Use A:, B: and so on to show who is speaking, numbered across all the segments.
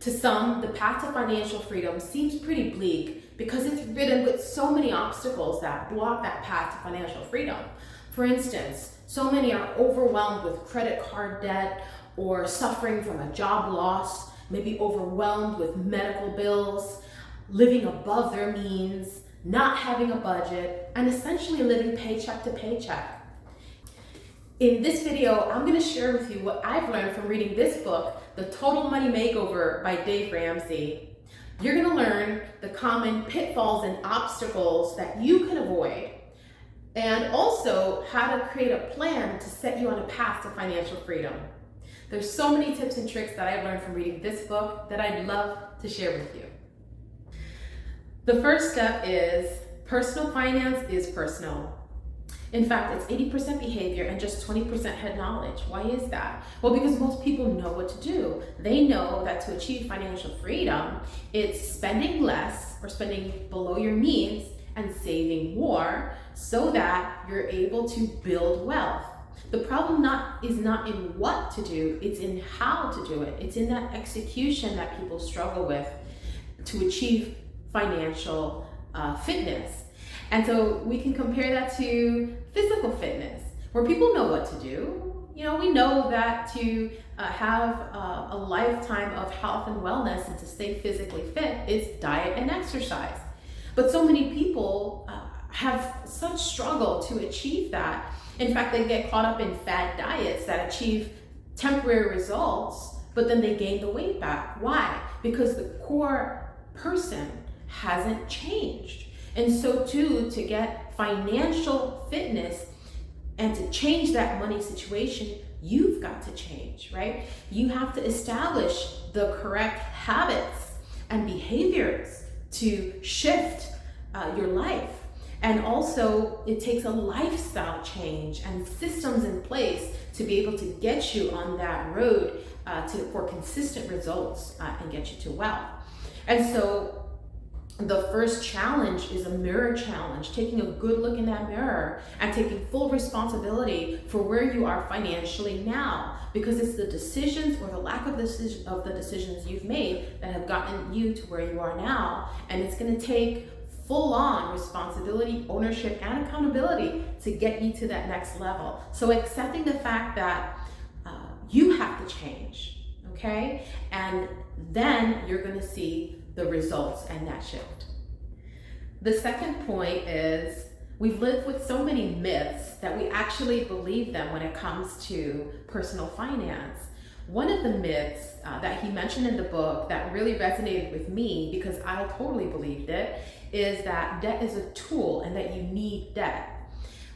A: To some, the path to financial freedom seems pretty bleak because it's ridden with so many obstacles that block that path to financial freedom. For instance, so many are overwhelmed with credit card debt or suffering from a job loss, maybe overwhelmed with medical bills, living above their means, not having a budget, and essentially living paycheck to paycheck. In this video, I'm going to share with you what I've learned from reading this book, The Total Money Makeover by Dave Ramsey. You're going to learn the common pitfalls and obstacles that you can avoid, and also how to create a plan to set you on a path to financial freedom. There's so many tips and tricks that I've learned from reading this book that I'd love to share with you. The first step is personal finance is personal. In fact, it's 80% behavior and just 20% head knowledge. Why is that? Well, because most people know what to do. They know that to achieve financial freedom, it's spending less or spending below your means and saving more so that you're able to build wealth. The problem is not in what to do, it's in how to do it. It's in that execution that people struggle with to achieve financial fitness. And so we can compare that to physical fitness, where people know what to do. You know, we know that to have a lifetime of health and wellness and to stay physically fit is diet and exercise. But so many people have such struggle to achieve that. In fact, they get caught up in fad diets that achieve temporary results, but then they gain the weight back. Why? Because the core person hasn't changed. And so too, to get financial fitness and to change that money situation, you've got to change, right? You have to establish the correct habits and behaviors to shift your life. And also, it takes a lifestyle change and systems in place to be able to get you on that road for consistent results and get you to wealth. And so, the first challenge is a mirror challenge, taking a good look in that mirror and taking full responsibility for where you are financially now, because it's the decisions or the lack of the decisions you've made that have gotten you to where you are now. And it's going to take full-on responsibility, ownership, and accountability to get you to that next level. So accepting the fact that you have to change, okay? And then you're going to see the results and that shift. The second point is we've lived with so many myths that we actually believe them when it comes to personal finance. One of the myths that he mentioned in the book that really resonated with me, because I totally believed it, is that debt is a tool and that you need debt.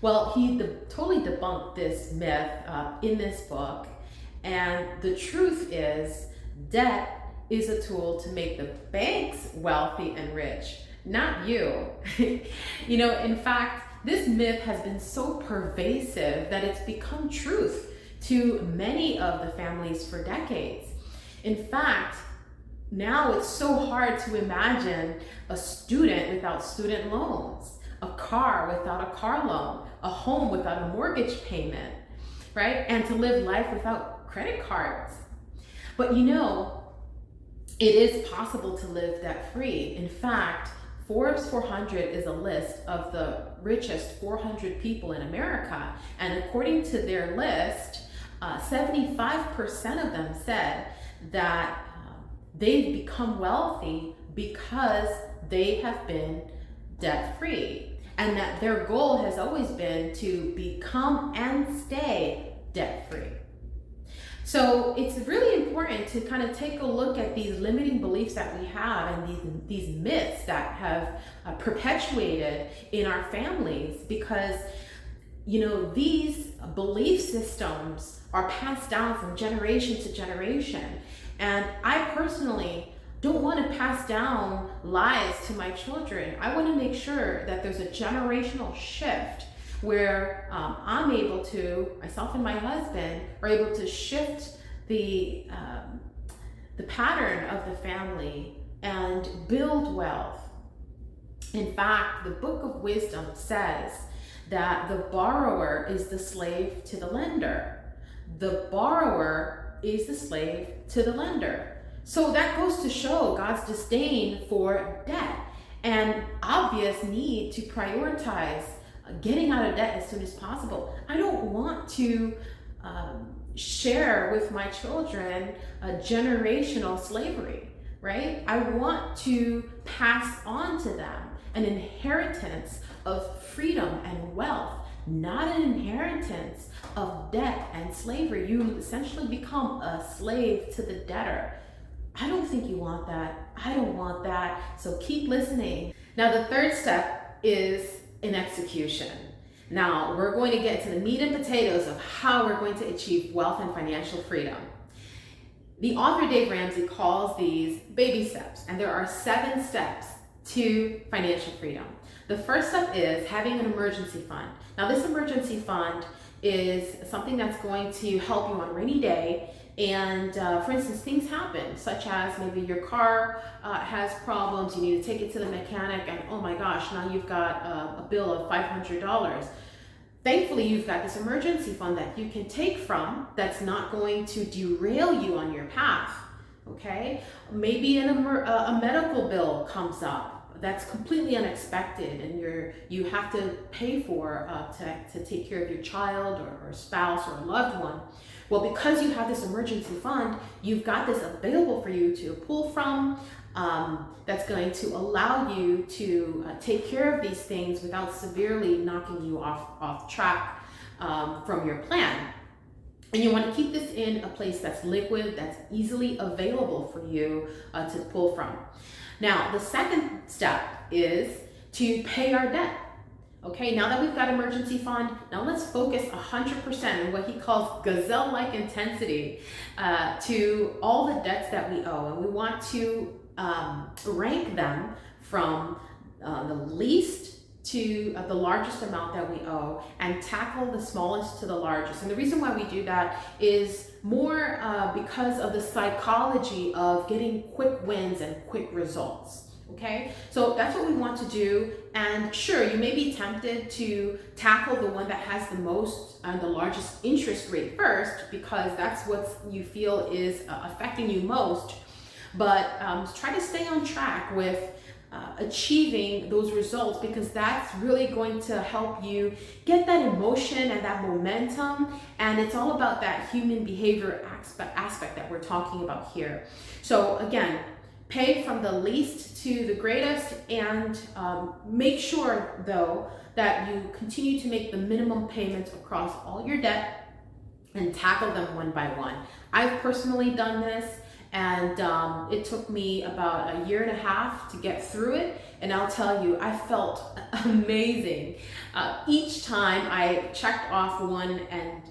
A: Well, he totally debunked this myth in this book, and the truth is debt is a tool to make the banks wealthy and rich, not you. You know, in fact, this myth has been so pervasive that it's become truth to many of the families for decades. In fact, now it's so hard to imagine a student without student loans, a car without a car loan, a home without a mortgage payment, right? And to live life without credit cards. But you know, it is possible to live debt-free. In fact, Forbes 400 is a list of the richest 400 people in America. And according to their list, 75% of them said that they've become wealthy because they have been debt-free. And that their goal has always been to become and stay debt-free. So it's really important to kind of take a look at these limiting beliefs that we have and these myths that have perpetuated in our families, because you know these belief systems are passed down from generation to generation. And I personally don't want to pass down lies to my children. I want to make sure that there's a generational shift where I'm able to, myself and my husband, are able to shift the pattern of the family and build wealth. In fact, the Book of Wisdom says that the borrower is the slave to the lender. The borrower is the slave to the lender. So that goes to show God's disdain for debt and obvious need to prioritize getting out of debt as soon as possible. I don't want to share with my children a generational slavery, right? I want to pass on to them an inheritance of freedom and wealth, not an inheritance of debt and slavery. You essentially become a slave to the debtor. I don't think you want that. I don't want that. So keep listening. Now, the third step is in execution. Now, we're going to get to the meat and potatoes of how we're going to achieve wealth and financial freedom. The author Dave Ramsey calls these baby steps, and there are 7 steps to financial freedom. The first step is having an emergency fund. Now, this emergency fund is something that's going to help you on a rainy day. And for instance, things happen, such as maybe your car has problems, you need to take it to the mechanic, and oh my gosh, now you've got a bill of $500. Thankfully, you've got this emergency fund that you can take from that's not going to derail you on your path, okay? Maybe a medical bill comes up that's completely unexpected, and you have to pay for to take care of your child or spouse or a loved one. Well, because you have this emergency fund, you've got this available for you to pull from, that's going to allow you to take care of these things without severely knocking you off track from your plan. And you want to keep this in a place that's liquid, that's easily available for you to pull from. Now, the second step is to pay our debt. Okay, now that we've got emergency fund, now let's focus 100% on what he calls gazelle-like intensity to all the debts that we owe. And we want to rank them from the least to the largest amount that we owe, and tackle the smallest to the largest. And the reason why we do that is more because of the psychology of getting quick wins and quick results. Okay, so that's what we want to do. And sure, you may be tempted to tackle the one that has the most and the largest interest rate first, because that's what you feel is affecting you most. But try to stay on track with achieving those results, because that's really going to help you get that emotion and that momentum. And it's all about that human behavior aspect that we're talking about here. So again, pay from the least to the greatest, and make sure though that you continue to make the minimum payments across all your debt and tackle them one by one. I've personally done this, and it took me about 1.5 years to get through it. And I'll tell you, I felt amazing. Each time I checked off one and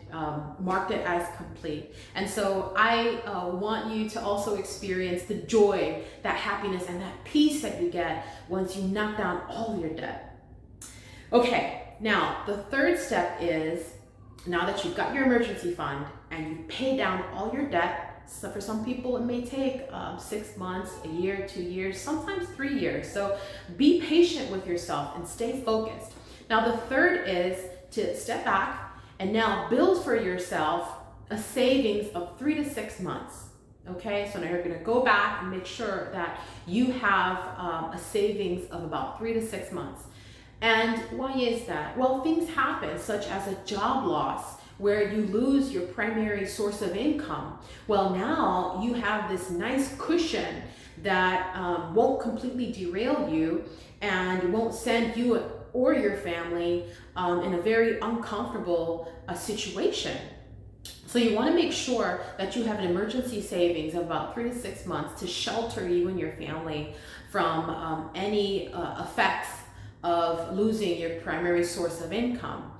A: marked it as complete. And so I want you to also experience the joy, that happiness, and that peace that you get once you knock down all your debt. Okay, now the third step is, now that you've got your emergency fund and you pay down all your debt. So for some people, it may take 6 months, 1 year, 2 years, sometimes 3 years. So be patient with yourself and stay focused. Now, the third is to step back and now build for yourself a savings of 3 to 6 months. Okay, so now you're going to go back and make sure that you have a savings of about 3 to 6 months. And why is that? Well, things happen, such as a job loss, where you lose your primary source of income. Well, now you have this nice cushion that won't completely derail you and won't send you or your family in a very uncomfortable situation. So you want to make sure that you have an emergency savings of about 3 to 6 months to shelter you and your family from any effects of losing your primary source of income.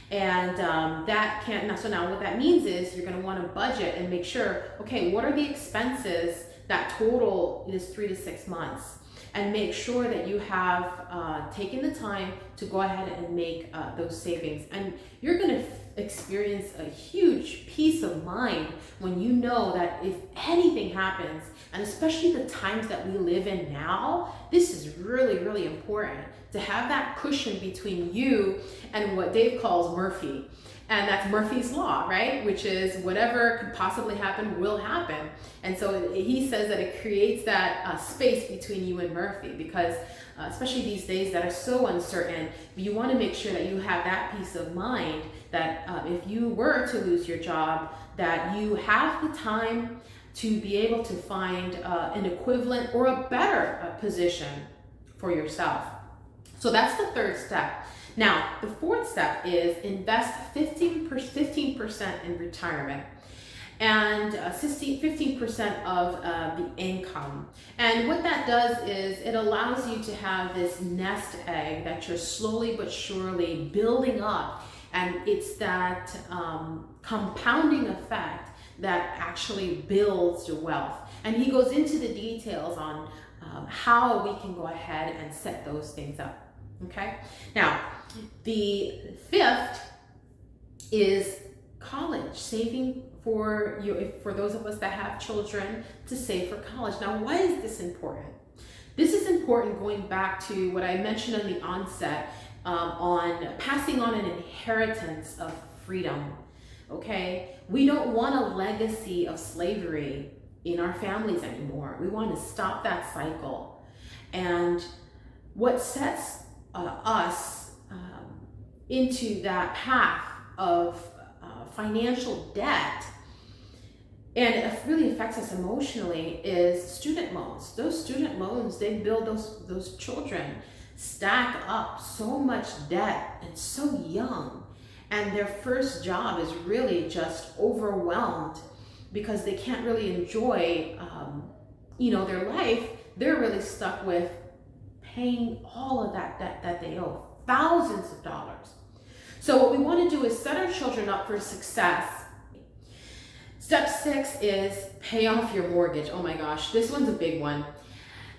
A: And so now what that means is you're going to want to budget and make sure, okay, what are the expenses that total this 3 to 6 months? And make sure that you have taken the time to go ahead and make those savings. And you're going to experience a huge peace of mind when you know that if anything happens, and especially the times that we live in now, this is really, really important to have that cushion between you and what Dave calls Murphy. And that's Murphy's Law, right? Which is whatever could possibly happen will happen. And so he says that it creates that space between you and Murphy, because especially these days that are so uncertain, you want to make sure that you have that peace of mind that if you were to lose your job, that you have the time to be able to find an equivalent or a better position for yourself. So that's the third step. Now, the fourth step is invest 15% in retirement and 15% of the income. And what that does is it allows you to have this nest egg that you're slowly but surely building up. And it's that compounding effect that actually builds your wealth. And he goes into the details on how we can go ahead and set those things up. Okay, now the fifth is college, saving for those of us that have children, to save for college. Now, why is this important? This is important going back to what I mentioned in the onset on passing on an inheritance of freedom. Okay, we don't want a legacy of slavery in our families anymore. We want to stop that cycle. And what sets us into that path of financial debt, and it really affects us emotionally, is student loans. Those student loans, they build those children stack up so much debt and so young, and their first job is really just overwhelmed because they can't really enjoy their life. They're really stuck with paying all of that debt that they owe, thousands of dollars. So what we want to do is set our children up for success. Step 6 is pay off your mortgage. Oh my gosh, this one's a big one.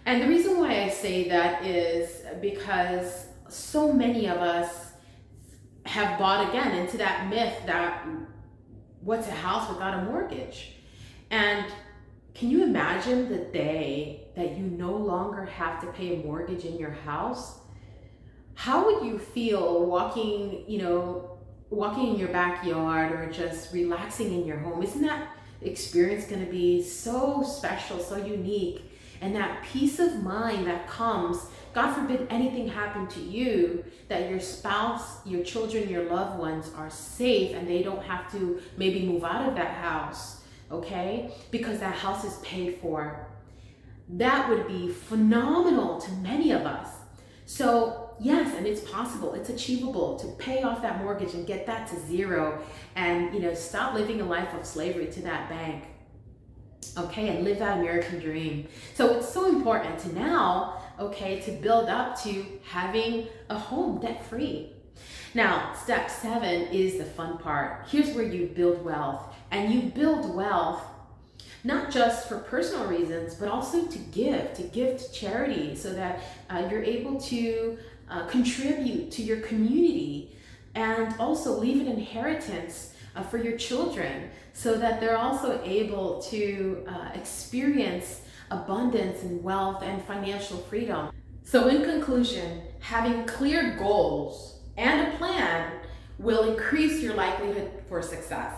A: And the reason why I say that is because so many of us have bought again into that myth that what's a house without a mortgage? And can you imagine the day that you no longer have to pay a mortgage in your house? How would you feel walking in your backyard or just relaxing in your home? Isn't that experience going to be so special, so unique? And that peace of mind that comes, God forbid anything happened to you, that your spouse, your children, your loved ones are safe and they don't have to maybe move out of that house, okay? Because that house is paid for. That would be phenomenal to many of us. So yes, and it's possible, it's achievable to pay off that mortgage and get that to zero and stop living a life of slavery to that bank. Okay, and live that American dream. So it's so important to now, to build up to having a home debt-free. Now, step 7 is the fun part. Here's where you build wealth. And you build wealth not just for personal reasons, but also to give to charity, so that you're able to contribute to your community and also leave an inheritance for your children, so that they're also able to experience abundance and wealth and financial freedom. So in conclusion, having clear goals and a plan will increase your likelihood for success.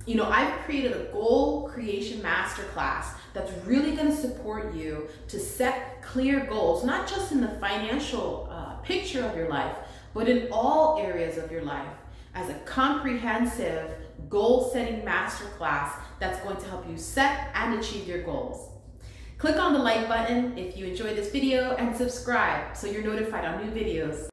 A: I've created a goal creation masterclass that's really going to support you to set clear goals, not just in the financial picture of your life, but in all areas of your life, as a comprehensive goal-setting masterclass that's going to help you set and achieve your goals. Click on the like button if you enjoyed this video and subscribe so you're notified on new videos.